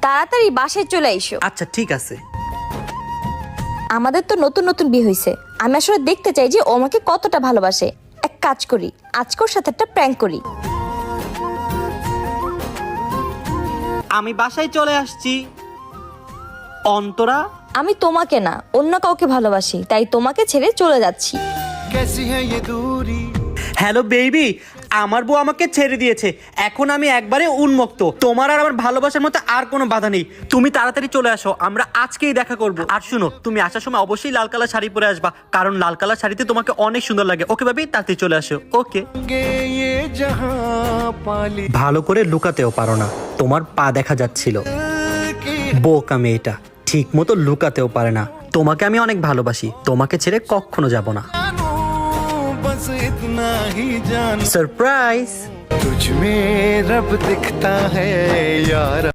তাড়াতাড়ি বাসায় চলে এসো। আচ্ছা ঠিক আছে। আমাদের তো নতুন নতুন বিয়ে হয়েছে, আমি আসলে দেখতে চাই যে ও আমাকে কতটা ভালোবাসে। এক কাজ করি, আজকে ওর সাথে একটা প্র্যাঙ্ক করি। আমি বাসায় চলে আসছি। অন্তরা, আমি তোমাকে না অন্য কাউকে ভালোবাসি, তাই তোমাকে ছেড়ে চলে যাচ্ছি। হ্যালো বেবি, আমার বউ আমাকে ছেড়ে দিয়েছে, এখন আমি একবারে উন্মুক্ত। তোমার আর আমার ভালোবাসার মধ্যে আর কোনো বাধা নেই। তুমি তাড়াতাড়ি চলে আসো, আমরা আজকেই দেখা করব। আর শুনো, তুমি আসার সময় অবশ্যই লাল কালার শাড়ি পরে আসবা, কারণ লাল কালার শাড়িতে তোমাকে অনেক সুন্দর লাগে। ওকে বেবি, তাড়াতাড়ি চলে আসো। ওকে। ভালো করে লুকাতেও পারো না, তোমার পা দেখা যাচ্ছিল। বোকা মেয়েটা, ঠিক মতো লুকাতেও পারে না। তোমাকে আমি অনেক ভালোবাসি, তোমাকে ছেড়ে কখনো যাব না। सरप्राइज। तुझ में रब दिखता है यार।